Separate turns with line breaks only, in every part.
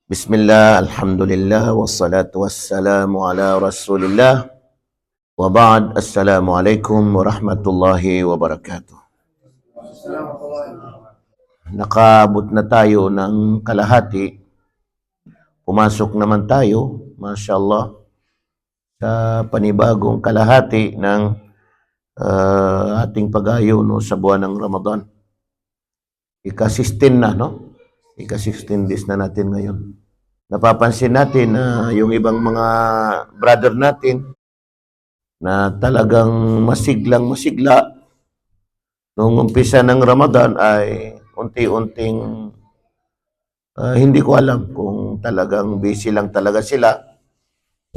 Bismillah, alhamdulillah, wassalatu wassalamu ala rasulillah. Wa ba'd, assalamualaikum warahmatullahi wabarakatuh. Nakaabot na tayo ng kalahati. Pumasok naman tayo, mashallah, sa panibagong kalahati ng ating pag-ayo sa buwan ng Ramadan. Ika-16 na, no? Ika-16 days na natin ngayon. Napapansin natin na yung ibang mga brother natin na talagang masiglang-masigla nung umpisa ng Ramadan ay unti-unting hindi ko alam kung talagang busy lang talaga sila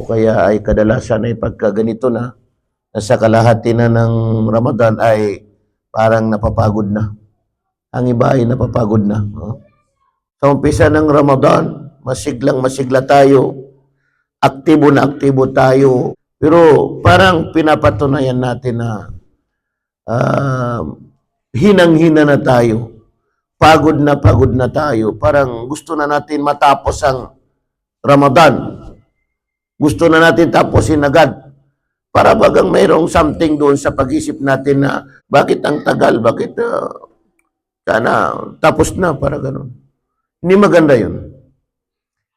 o kaya ay kadalasan ay pagka ganito na nasa kalahati na ng Ramadan ay parang napapagod na. Ang iba ay napapagod na. Sa umpisa ng Ramadan, masiglang-masigla tayo, aktibo na aktibo tayo, pero parang pinapatunayan natin na hinang-hina na tayo, pagod na tayo, parang gusto na natin matapos ang Ramadan, gusto na natin tapusin agad, para bagang mayroong something doon sa pag-isip natin na bakit ang tagal, bakit sana tapos na, para ganun. Hindi maganda yun.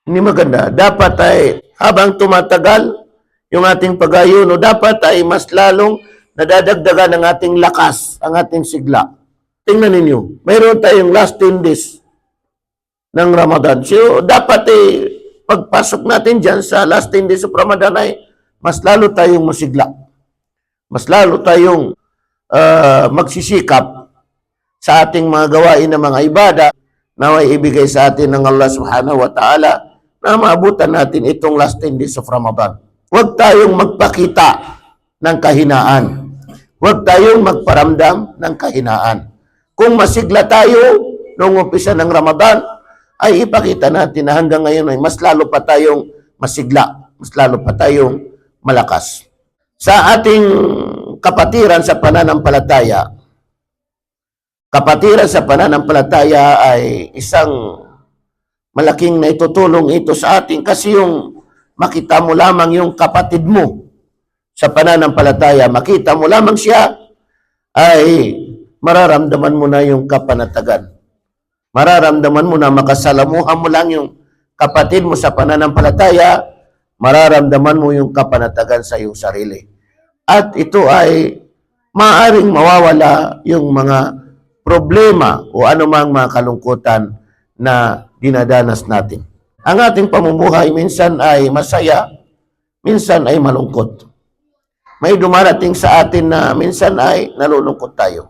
Hindi maganda. Dapat ay habang tumatagal yung ating pag-ayuno, dapat ay mas lalong nadadagdagan ang ating lakas, ang ating sigla. Tingnan ninyo, mayroon tayong last 10 days ng Ramadan. So, dapat pagpasok natin dyan sa last 10 days of Ramadan ay mas lalo tayong masigla. Mas lalo tayong magsisikap sa ating mga gawain ng mga ibada na may ibigay sa atin ng Allah subhanahu wa ta'ala na maabutan natin itong last 10 days of Ramadan. Huwag tayong magpakita ng kahinaan. Huwag tayong magparamdam ng kahinaan. Kung masigla tayo noong umpisa ng Ramadan, ay ipakita natin na hanggang ngayon ay mas lalo pa tayong masigla, mas lalo pa tayong malakas. Sa ating kapatiran sa pananampalataya, ay isang malaking naitutulong ito sa atin kasi yung makita mo lamang yung kapatid mo sa pananampalataya, makita mo lamang siya, ay mararamdaman mo na yung kapanatagan. Mararamdaman mo na makasalamuhan mo lang yung kapatid mo sa pananampalataya, mararamdaman mo yung kapanatagan sa iyong sarili. At ito ay maaaring mawawala yung mga problema o anumang mga kalungkutan na dinadanas natin. Ang ating pamumuhay minsan ay masaya, minsan ay malungkot. May dumarating sa atin na minsan ay nalulungkot tayo.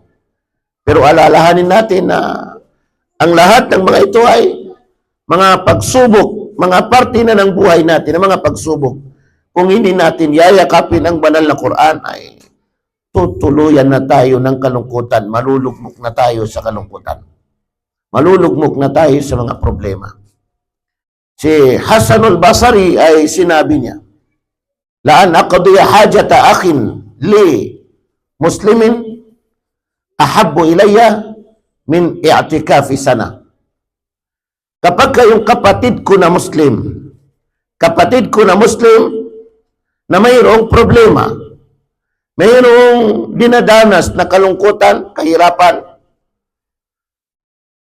Pero alalahanin natin na ang lahat ng mga ito ay mga pagsubok, mga parte na ng buhay natin, ang mga pagsubok. Kung hindi natin yayakapin ang banal na Quran ay tutuluyan na tayo ng kalungkutan, malulugmok na tayo sa kalungkutan. Malulugmok na tayo sa mga problema. Si Hasanul Basri ay sinabi niya, "Laan aqdiya hajata akhin li muslimin ahabbu ilayya min i'tikafi sana." Kapag kayong kapatid ko na Muslim na mayroong problema, mayroong dinadanas na kalungkutan, kahirapan,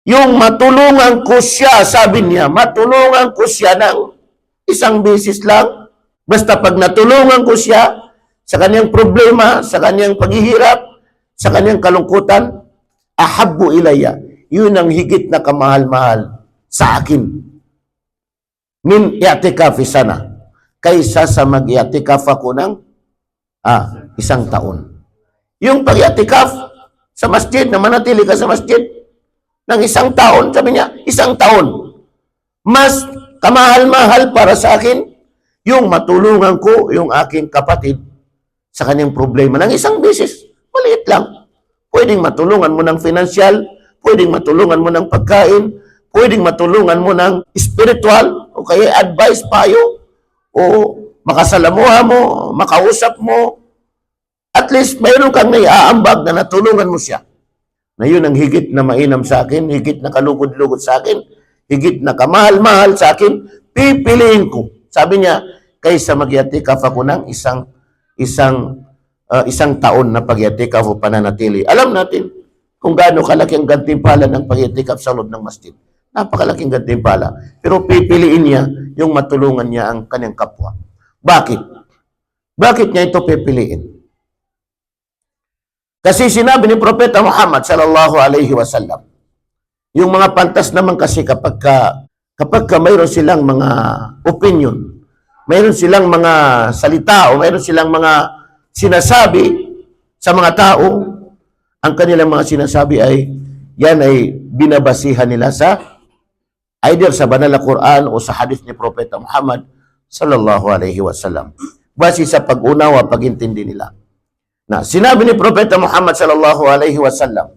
yung matulungan ko siya, sabi niya, matulungan ko siya ng isang beses lang. Basta pag natulungan ko siya sa kanyang problema, sa kanyang paghihirap, sa kanyang kalungkutan, ahabbu ilayya, yun ang higit na kamahal-mahal sa akin. Min i'tikafi sana, kaysa sa mag-i'tikaf ako ng isang taon. Yung pag-i'tikaf sa masjid, na manatili ka sa masjid ng isang taon, sabi niya, isang taon. Mas kamahal-mahal para sa akin yung matulungan ko yung aking kapatid sa kanyang problema ng isang beses. Maliit lang. Pwedeng matulungan mo ng financial, pwedeng matulungan mo ng pagkain, pwedeng matulungan mo ng spiritual, o kaya advice, payo, o makasalamuha mo, makausap mo. At least mayroon kang naiaambag na natulungan mo siya. Na yun ang higit na mainam sa akin, higit na kalugod-lugod sa akin, higit na kamahal-mahal sa akin, pipiliin ko. Sabi niya, kaysa mag-i'tikaf ako ng isang taon na pag-i'tikaf o pananatili. Alam natin kung gaano kalaki ang gantimpala ng pag-i'tikaf sa loob ng masjid. Napakalaking gantimpala. Pero pipiliin niya yung matulungan niya ang kanyang kapwa. Bakit? Bakit niya ito pipiliin? Kasi sinabi ni Propeta Muhammad sallallahu alaihi wasallam, yung mga pantas naman kasi kapag mayroon silang mga opinion, mayroon silang mga salita o mayroon silang mga sinasabi sa mga tao, ang kanilang mga sinasabi yan ay binabasihan nila sa either sa banal na Quran o sa hadith ni Propeta Muhammad sallallahu alaihi wasallam. Base sa pag-unawa, pag-intindi nila. Na sinabi ni Propeta Muhammad sallallahu alaihi wasallam,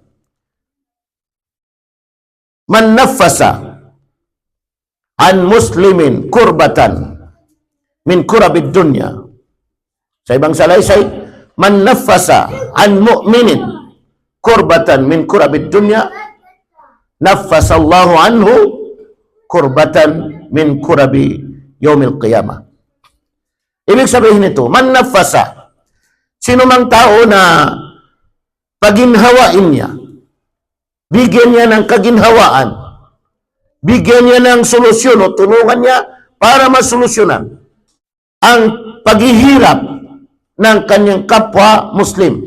man naffasa an muslimin kurbatan min kurabid dunya. Sa ibang salaysay, man naffasa an mu'minin kurbatan min kurabid dunya, naffasa Allahu anhu kurbatan min kurabi yaumil qiyamah. Ibig sabihin nito, man naffasa, sino mang tao na paginhawain niya, bigyan niya ng kaginhawaan, bigyan niya ng solusyon o tulungan niya para masolusyonan ang paghihirap ng kanyang kapwa Muslim.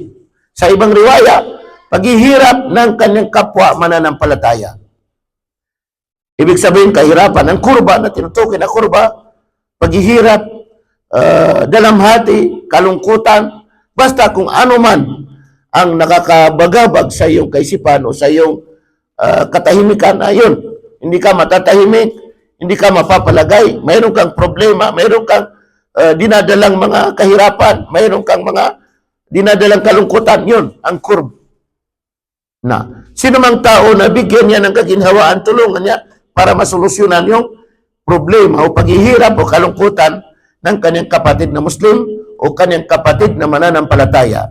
Sa ibang riwaya, paghihirap ng kanyang kapwa mananampalataya. Ibig sabihin, kahirapan, ang kurba na tinutukoy na kurba, paghihirap, dalamhati, kalungkutan, basta kung ano man ang nakakabagabag sa iyong kaisipan o sa iyong katahimikan, ayun, hindi ka matatahimik, hindi ka mapapalagay, mayroon kang problema, mayroon kang dinadalang mga kahirapan, mayroon kang mga dinadalang kalungkutan, yun, ang kurb. Na, sino mang tao na bigyan niya ng kaginhawaan, tulungan niya para masolusyonan yung problema o paghihirap o kalungkutan ng kanyang kapatid na Muslim o kanyang kapatid na mananampalataya.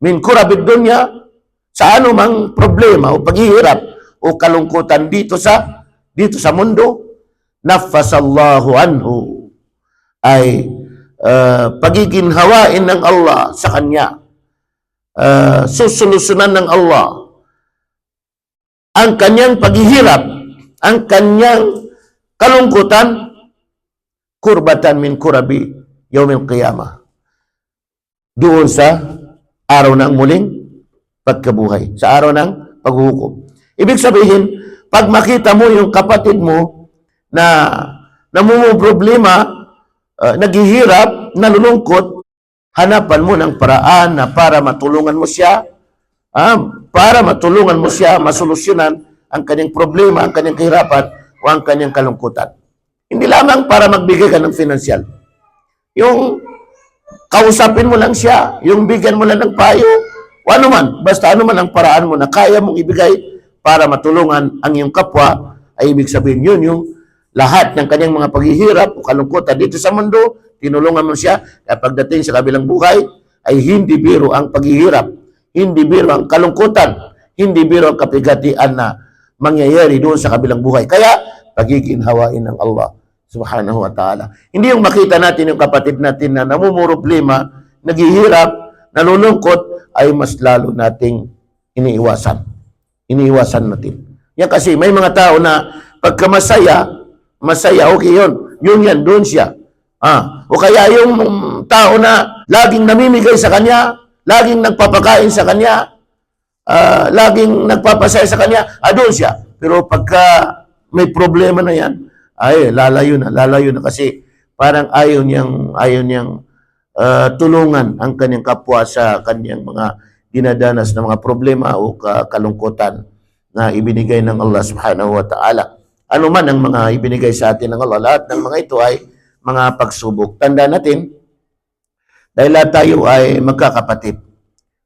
Min kurabid dunya, sa anumang problema o paghihirap o kalungkutan dito sa mundo, naffasallahu anhu, ay pagiginhawain ng Allah sa kanya, susolusyonan ng Allah ang kanyang paghihirap, ang kanyang kalungkutan, kurbatan min kurabi yaumil qiyamah, doon sa araw ng muling pagkabuhay, sa araw ng paghuhukom. Ibig sabihin, pag makita mo yung kapatid mo na namumroblema, naghihirap, nalulungkot, hanapan mo ng paraan na para matulungan mo siya, masolusyonan ang kanyang problema, ang kanyang kahirapan, o ang kanyang kalungkutan. Hindi lamang para magbigay ka ng financial. Yung kausapin mo lang siya, yung bigyan mo lang ng payo, o ano man, basta ano man ang paraan mo na kaya mong ibigay para matulungan ang iyong kapwa, ay ibig sabihin yun, yung lahat ng kanyang mga paghihirap o kalungkutan dito sa mundo, tinulungan mo siya, at pagdating sa kabilang buhay, ay hindi biro ang paghihirap, hindi biro ang kalungkutan, hindi biro ang kapigatian na mangyayari doon sa kabilang buhay. Kaya, pagiginhawain ng Allah subhanahu wa ta'ala. Hindi yung makita natin yung kapatid natin na namumroblema, naghihirap, nalulungkot, ay mas lalo nating iniiwasan. Iniiwasan natin. Yan kasi may mga tao na pagka masaya, okay yun. Yun yan, doon siya. O kaya yung tao na laging namimigay sa kanya, laging nagpapakain sa kanya, laging nagpapasaya sa kanya, doon siya. Pero pagka may problema na yan, ay lalayo na kasi parang ayaw niyang tulungan ang kanyang kapwa sa kanyang mga dinadanas na mga problema o kalungkutan na ibinigay ng Allah subhanahu wa ta'ala. Ano man ang mga ibinigay sa atin ng Allah, lahat ng mga ito ay mga pagsubok. Tanda natin, dahil lahat tayo ay magkakapatid.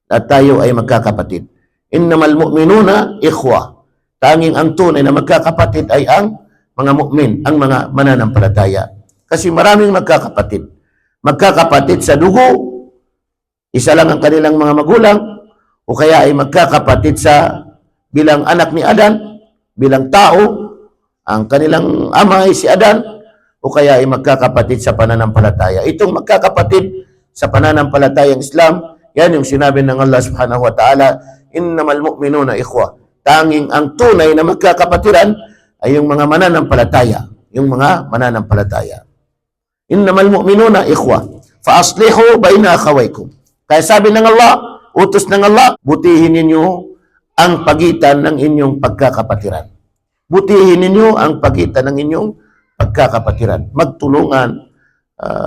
Lahat tayo ay magkakapatid. Innamal mu'minuna ikhwa. Tanging ang tunay na magkakapatid ay ang mga mu'min, ang mga mananampalataya. Kasi maraming magkakapatid. Magkakapatid sa dugo, isa lang ang kanilang mga magulang, o kaya ay magkakapatid sa bilang anak ni Adan, bilang tao, ang kanilang ama ay si Adan o kaya ay magkakapatid sa pananampalataya. Itong magkakapatid sa pananampalatayang Islam, yan yung sinabi ng Allah subhanahu wa ta'ala, innamal mu'minuna ikhwa. Tanging ang tunay na magkakapatiran ay yung mga mananampalataya. Yung mga mananampalataya. Innamal mu'minuna ikhwa. Fa aslihu baina akhawaykum. Kaya sabi ng Allah, utos ng Allah, butihin ninyo ang pagitan ng inyong pagkakapatiran. Butihin ninyo ang pagitan ng inyong pagkakapatiran. Magtulungan,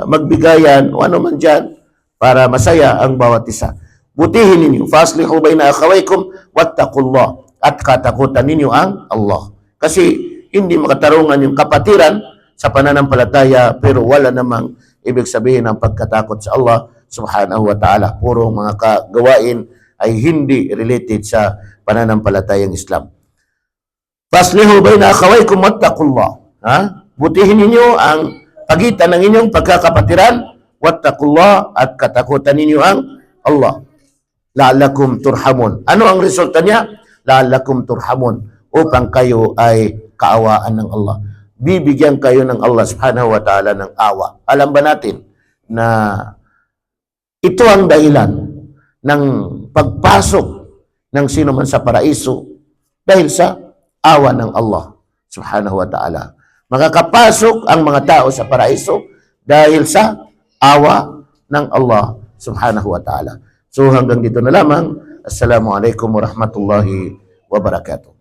magbigayan, o ano man dyan, para masaya ang bawat isa. Butihin ninyo. Faslihu bayna akhawaykum wattaqullah. At katakutan ninyo ang Allah. Kasi hindi makatarungan yung kapatiran sa pananampalataya, pero wala namang ibig sabihin ng pagkatakot sa Allah subhanahu wa ta'ala. Puro mga kagawain ay hindi related sa pananampalatayang Islam. Faslihu bayna akhawaykum wattaqullah. Butihin ninyo ang pagitan ng inyong pagkakapatiran, wattaqullah, at katakutan ninyo ang Allah. La'allakum turhamun. Ano ang resulta niya? La'allakum turhamun. Upang kayo ay kaawaan ng Allah. Bibigyan kayo ng Allah subhanahu wa ta'ala ng awa. Alam ba natin na ito ang dahilan ng pagpasok ng sino man sa paraiso dahil sa awa ng Allah subhanahu wa ta'ala. Makakapasok ang mga tao sa paraiso dahil sa awa ng Allah subhanahu wa ta'ala. So hanggang dito na lamang. Assalamualaikum warahmatullahi wabarakatuh.